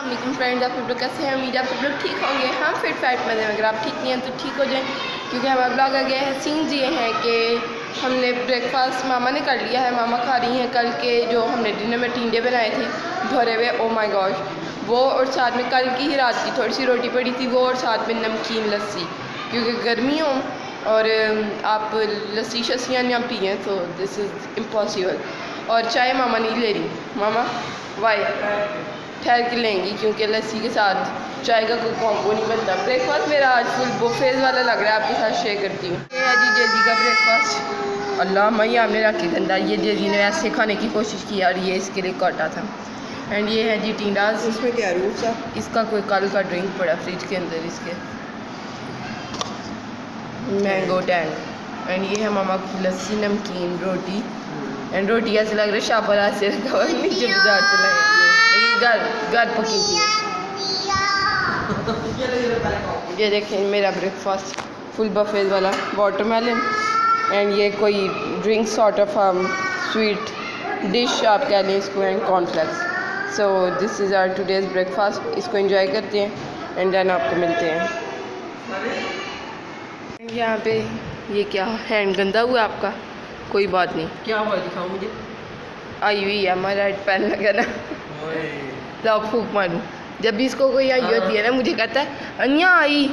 वालेकुम फ्रेंड्स, आप सब लोग कैसे हैं? उम्मीद आप सब लोग ठीक होंगे। हम फिट फाइट में हैं। अगर आप ठीक नहीं हैं तो ठीक हो जाएं, क्योंकि हमारा ब्लॉग आ गया है। सीन्स ये हैं कि हमने ब्रेकफास्ट मामा ने कर लिया है। मामा खा रही हैं कल के जो हमने डिनर में टिंडे बनाए थे भरे हुए, ओ माय गॉड, वो, और साथ में कल की ही रात की थोड़ी सी रोटी पड़ी थी वो, और साथ में नमकीन लस्सी, क्योंकि गर्मी हो और आप लस्सी शस्सियाँ ना पिए तो दिस इज़ इम्पॉसिबल। और चाय मामा नहीं ले रही, मामा वाई ठहर के लेंगी, क्योंकि लस्सी के साथ चाय का कोई कॉम्बो नहीं बनता। ब्रेकफास्ट मेरा आज फुल बुफेज वाला लग रहा है, आपके साथ शेयर करती हूँ। ये है जी जेजी का ब्रेकफास्ट। अल्लाह मई आपने रखी गंदा, ये जेजी ने ऐसे खाने की कोशिश की और ये इसके लिए काटा था। एंड ये है जी टिंडास, इसमें क्या रूल्स है? इसका कोई कल का ड्रिंक पड़ा फ्रिज के अंदर, इसके मैंगो टैंग। एंड ये है मामा की लस्सी, नमकीन, रोटी। एंड रोटी ऐसे लग रहा है शाहपुरा से रखा हुआ, नीचे बाजार से लगा, लेकिन घर पकी थी। ये देखें मेरा ब्रेकफास्ट फुल बफेज वाला, वाटरमेलन एंड ये कोई drink sort of sweet dish आप कह लें इसको, and cornflakes. So this is our today's breakfast. इसको एंजॉय करते हैं एंड देन आपको मिलते हैं। यहाँ पे ये क्या हैंड गंदा हुआ आपका? कोई बात नहीं, क्या हुआ दिखाओ मुझे। आई हुई है हमारा रेड पेन लगा ना, लाओ फूक मारूँ। जब भी इसको कोई आई होती है ना, मुझे कहता है अन्या आई,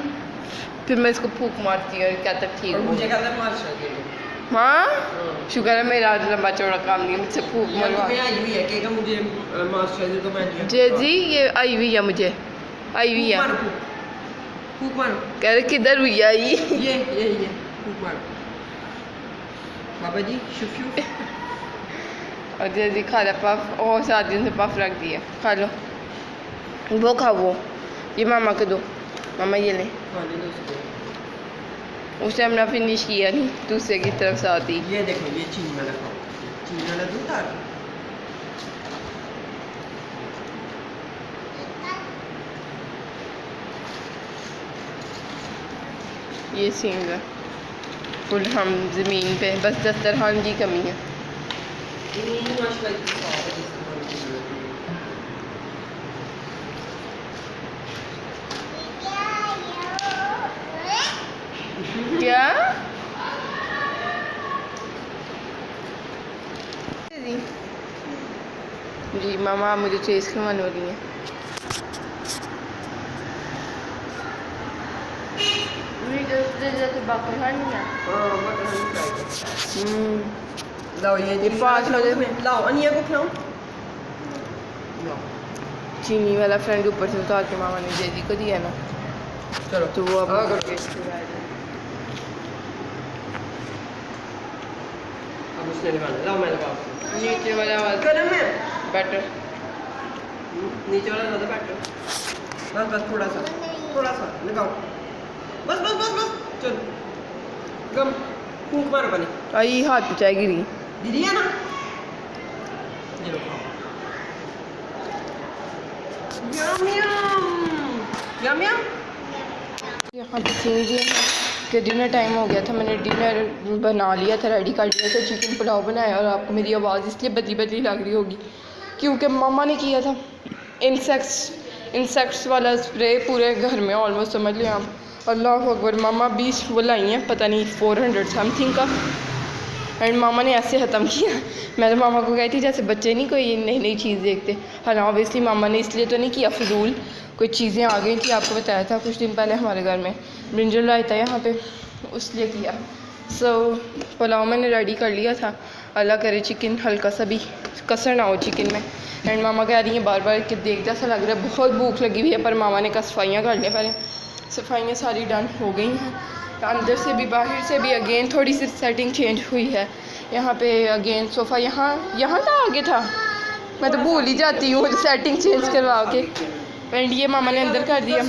फिर मैं इसको फूक मारती हूँ और कहता है ठीक मुझे कहता है मार सकते। हाँ शुक्र है मेरा लंबा चौड़ा काम नहीं, मुझसे फूक मरवा। आई हुई है कि मुझे मार तो मैं जी जी ये आई हुई है, मुझे आई हुई है। फूक मारो। कह रहे किधर हुई आई? ये फूक मारो बाबा जी, शुफ शुफ। और जैसे खा रहा पफ, और साथ दिन से पफ रख दिया, खा लो वो, खाओ वो, ये मामा को दो, मामा ये ले। उसे हमने फिनिश किया नहीं, दूसरे की तरफ से आती। ये देखो ये चीनी वाला खाओ, चीनी वाला दूध आ ये सीन है फुल, हम ज़मीन पे बस दस्तरखान की कमी है। क्या जी मामा मुझे चेस क्यों हो रही है? लाओ ये पाँच बजे लाओ अनिया को खिलाओ। चीनी वाला फ्रेंड ऊपर से उतार के मामा ने जेजी को दिया ना, चलो तो वो अब उसने लगाना। लाओ मैं लगाओ। नीचे वाला गरम है बैटर, नीचे वाला ज़्यादा बैटर। बस बस थोड़ा सा लगाओ, बस बस बस बस चलो गम फूंक मारो पानी। आई हाथ पे चाय गिरी, दीदी है ना, ये लो खाओ। यम यम यम यम। यहाँ पे सीन जी कि डिनर टाइम हो गया था, मैंने डिनर बना लिया था, रेडी कर लिया था, चिकन पुलाव बनाया। और आपको मेरी आवाज़ इसलिए बदली बदली लग रही होगी क्योंकि मामा ने किया था इंसेक्ट्स वाला स्प्रे पूरे घर में, ऑलमोस्ट समझ लें आप। अल्लाह अकबर, मामा 20 वो लाई हैं, पता नहीं 400 समथिंग का, एंड मामा ने ऐसे ख़त्म किया। मैं तो मामा को कहती जैसे बच्चे नहीं कोई नई नई चीज़ देखते। हाँ ऑब्वियसली मामा ने इसलिए तो नहीं किया फिजूल, कोई चीज़ें आ गई थी, आपको बताया था कुछ दिन पहले हमारे घर में ब्रिंजल आया था यहाँ पे, उसलिए किया। सो पुलाव मैंने रेडी कर लिया था, अल्लाह करे चिकन हल्का सा भी कसर ना हो चिकन में। एंड मामा कह रही हैं बार बार कि देख जैसा लग रहा है, बहुत भूख लगी हुई है। पर मामा ने कहा सफाइयाँ कर लें पहले, सफाइयाँ सारी डन हो गई हैं, अंदर से भी बाहर से भी। अगेन थोड़ी सी सेटिंग चेंज हुई है यहाँ पे, अगेन सोफ़ा यहाँ था, आगे था, मैं तो भूल ही जाती हूँ सेटिंग चेंज करवा के। एंड ये मामा ने अंदर कर दिया,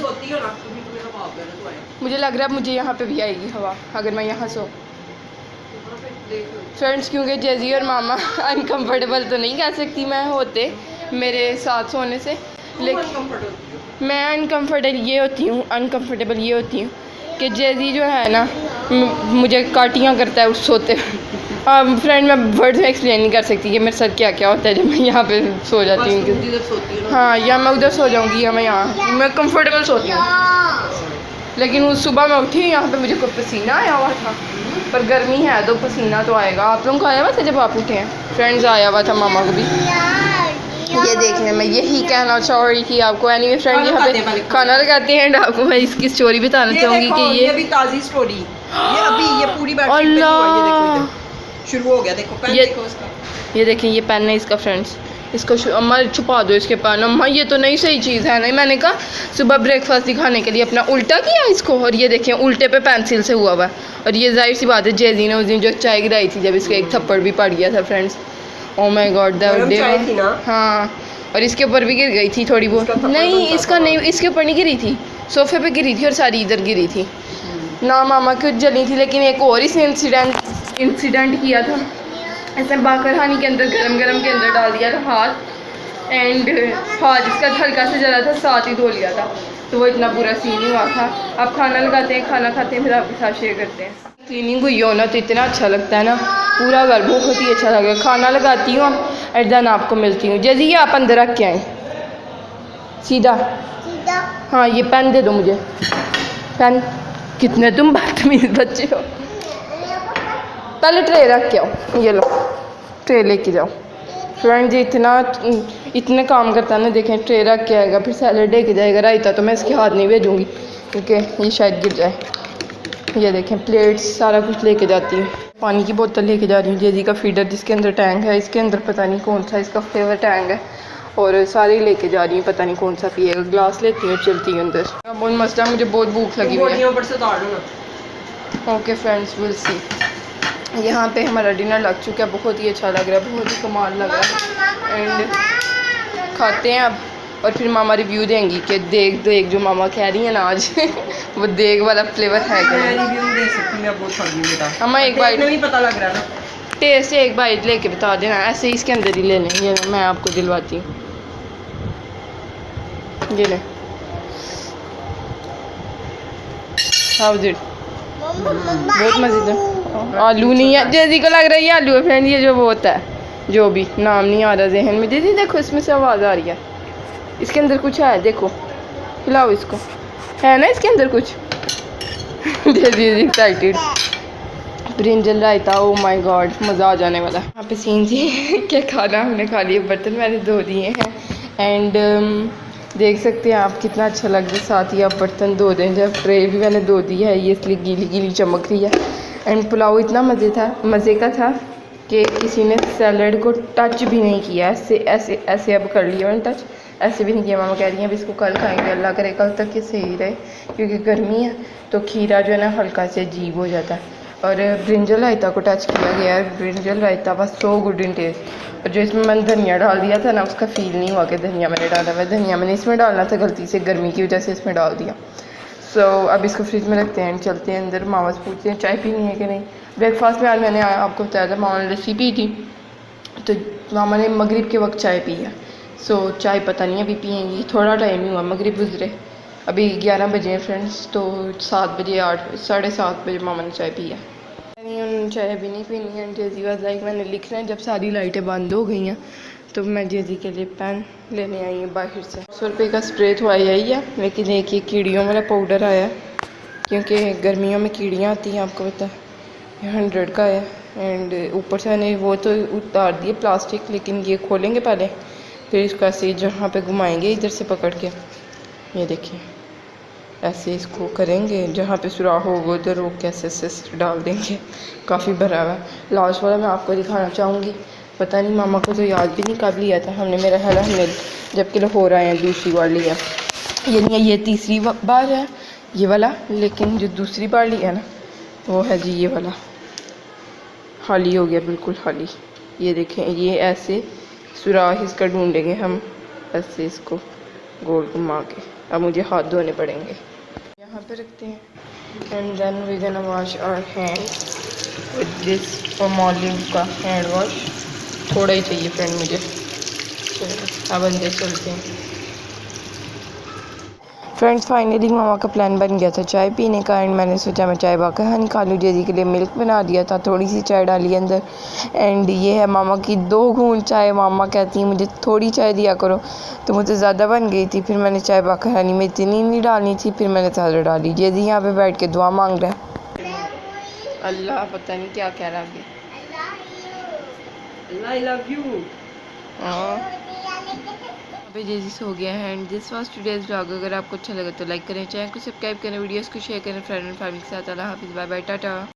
मुझे लग रहा है मुझे यहाँ पे भी आएगी हवा अगर मैं यहाँ सो फ्रेंड्स, क्योंकि जेजी और मामा अनकम्फर्टेबल तो नहीं कह सकती मैं होते मेरे साथ सोने से, लेकिन मैं अनकम्फर्टेबल ये होती हूँ कि जेजी जो है ना मुझे काटियाँ करता है उस सोते फ्रेंड मैं वर्ड में एक्सप्लेन नहीं कर सकती कि मेरे साथ क्या क्या होता है जब मैं यहाँ पे सो जाती बस तुम हूँ। जिधर सोती हो ना। हाँ, या मैं उधर सो जाऊँगी या मैं यहाँ, मैं कंफर्टेबल सोती हूँ। लेकिन उस सुबह मैं उठी यहाँ पे मुझे कोई पसीना आया हुआ था, पर गर्मी है तो पसीना तो आएगा। आप लोगों को आया हुआ था जब आप उठे हैं? फ्रेंड्स आया हुआ था, मामा को भी। ये देखने मैं यही कहना चाह रही थी आपको। एनीवे फ्रेंड यहाँ पे खाना लगाते हैं एंड आपको मैं इसकी स्टोरी बताना चाहूँगी कि ये अभी ताज़ी स्टोरी, ये पूरी बेडशीट पे नहीं हुआ। ये देखो इधर शुरू हो गया, देखो पेन देखो इसका। ये देखें, ये पेन है इसका फ्रेंड्स। इसको अम्मा छुपा दो इसके पेन। अम्मा ये तो नई सही चीज़ है। नहीं, मैंने कहा सुबह ब्रेकफास्ट दिखाने के लिए अपना उल्टा किया इसको, और ये देखें उल्टे पे पेंसिल से हुआ हुआ। और ये जाहिर सी बात है जेजी ने उस दिन जो चाय गिराई थी जब इसके एक थप्पड़ भी पड़ गया था friends. Oh my God, that day. हाँ, और इसके ऊपर भी गिर गई थी थोड़ी बहुत। नहीं, इसका नहीं, इसके ऊपर नहीं गिरी थी, सोफे पे गिरी थी और सारी इधर गिरी थी ना। मामा की जली थी। लेकिन एक और इसने इंसिडेंट किया था। ऐसे बाकरहानी के अंदर गरम के अंदर डाल दिया था हाथ, एंड हाथ इसका हल्का से जला था, साथ ही धो लिया था, तो वो इतना बुरा सीन ही हुआ था। अब खाना लगाते हैं, खाना खाते हैं, फिर आपके साथ शेयर करते हैं। क्लीनिंग हुई हो ना तो इतना अच्छा लगता है ना, पूरा घर बहुत ही अच्छा लगेगा। खाना लगाती हूँ एंड देन आपको मिलती हूँ। जैसे ये आप अंदर रख के आए सीधा। हाँ, ये पेन दे दो मुझे, पेन। कितने तुम बदतमीज बच्चे हो। पहले ट्रे रख के आओ, ये लो ट्रे लेके जाओ। फ्रेंड जी इतने काम करता है ना, देखें ट्रे रख के आएगा, फिर सैलड लेके जाएगा। रायता तो मैं इसके हाथ नहीं भेजूँगी क्योंकि ये शायद गिर जाए। ये देखें प्लेट्स सारा कुछ लेके जाती हूँ। पानी की बोतल लेके जा रही हूँ, जेजी का फीडर जिसके अंदर टैंक है, इसके अंदर पता नहीं कौन सा इसका फ्लेवर टैंक है, और सारे लेके जा रही हूँ, पता नहीं कौन सा पिएगा। ग्लास लेती हूँ, चलती हूँ अंदर। बहुत मसला, मुझे बहुत भूख लगी हुई है। Okay friends, will see. यहाँ पे हमारा डिनर लग चुका है, बहुत ही अच्छा लग रहा है, बहुत ही कमाल लग रहा है। एंड खाते हैं अब, और फिर मामा रिव्यू देंगी कि देख जो मामा कह रही है ना आज वो देग वाला फ्लेवर है क्या। मैं रिव्यू दे सकती, मैं बहुत खा गई बेटा। अम्मा एक बाइट नहीं पता लग रहा ना, टेस्ट से एक बाइट लेके बता देना, ऐसे ही इसके अंदर ही ले लें। ये मैं आपको दिलवाती हूँ, ये ले। How is it? बहुत मज़ेदार। आलू नहीं है, जैसी को लग रहा है ये आलू है फ्रेंड। ये जो वो होता है, जो भी नाम नहीं आ रहा जहन में। दीदी देखो इसमें से आवाज़ आ रही है, इसके अंदर कुछ है, देखो खिलाओ इसको, है ना इसके अंदर कुछ दीदी excited. Brinjal raita, oh my God, मज़ा आ जाने वाला। यहाँ पे सीन जी क्या खाना हमने खा लिया, बर्तन मैंने धो दिए हैं। एंड देख सकते हैं आप कितना अच्छा लग रहा है। साथ ही आप बर्तन धो दें, जब ट्रे भी मैंने धो दी है, ये इसलिए गीली गीली चमक रही है। एंड पुलाव इतना मज़े का था कि किसी ने सैलड को टच भी नहीं किया। ऐसे अब कर लिया मैंने टच, ऐसे भी नहीं किया। मामा कह रही हैं अब इसको कल खाएंगे, अल्लाह करे कल तक ये सही रहे, क्योंकि गर्मी है तो खीरा जो है ना हल्का से अजीब हो जाता है। और ब्रिंजल रायता को टच किया गया है। Brinjal raita was so good in taste. और जो इसमें मैंने धनिया डाल दिया था ना, उसका फील नहीं हुआ कि धनिया मैंने डाला हुआ है। धनिया मैंने इसमें डालना था, गलती से गर्मी की वजह से इसमें डाल दिया। सो अब इसको फ्रिज में रखते हैं, चलते हैं अंदर। मामा से पूछते हैं चाय पीनी है कि नहीं। ब्रेकफास्ट में आज मैंने आपको बताया था मामा ने लस्सी पी थी, तो मामा ने मगरिब के वक्त चाय पी है। सो चाय पता नहीं अभी पिएंगी, थोड़ा टाइम ही हुआ, मगरिब गुजरे, अभी 11 बजे हैं फ्रेंड्स, तो 7 बजे 7:30 बजे मामा ने चाय पी है। नहीं, चाय अभी नहीं पीनी है। जेजी वाज लाइक मैंने लिखना है जब सारी लाइटें बंद हो गई हैं, तो मैं जेजी के लिए पेन लेने आई हूँ बाहर से। 100 रुपये का स्प्रे तो आया ही है, लेकिन एक ये कीड़ियों वाला पाउडर आया, क्योंकि गर्मियों में कीड़ियाँ आती हैं, आपको पता है। 100 का है। एंड ऊपर से मैंने वो तो उतार दिए प्लास्टिक, लेकिन ये खोलेंगे पहले, फिर इसको ऐसे जहाँ पे घुमाएंगे इधर से पकड़ के, ये देखिए ऐसे इसको करेंगे, जहाँ पे सुराख होगा उधर रोक के ऐसे डाल देंगे। काफ़ी भरा हुआ है। लास्ट वाला मैं आपको दिखाना चाहूँगी, पता नहीं मामा को तो याद भी नहीं कब लिया था हमने, मेरा ख्याल हमने जबकि लाहौर आए हैं दूसरी बार लिया। ये नहीं, ये तीसरी बार है ये वाला, लेकिन जो दूसरी बार लिया ना वो है जी ये वाला। खाली हो गया, बिल्कुल खाली। ये देखें, ये ऐसे सुराख इसका ढूंढेंगे हम, ऐसे इसको गोल घुमा के। अब मुझे हाथ धोने पड़ेंगे, यहाँ पे रखते हैं। And then we gonna wash our hand with this Palmolive का हैंड वॉश। थोड़ा ही चाहिए फ्रेंड मुझे। अब अंदर चलते हैं। फ्रेंड्स फाइनली मामा का प्लान बन गया था चाय पीने का एंड मैंने सोचा मैं चाय बाकर हाँ खा लूँ। जैदी के लिए मिल्क बना दिया था, थोड़ी सी चाय डाली अंदर एंड ये है मामा की 2 घूंट चाय। मामा कहती है मुझे थोड़ी चाय दिया करो, तो मुझे ज़्यादा बन गई थी। फिर मैंने चाय बाकर हानी में इतनी नहीं डालनी थी, फिर मैंने ज़्यादा डाली। जैदी यहाँ पे बैठ के दुआ मांग रहा है। अल्लाह पता नहीं क्या कह रहा है I love you. अभी जैसी सो गया है and this was today's vlog. अगर आपको अच्छा लगा तो लाइक करें, चैनल को सब्सक्राइब करें, वीडियोस को शेयर करें फ्रेंड एंड फैमिली के साथ। अल्लाह हाफिज़, बाय बाय, टाटा।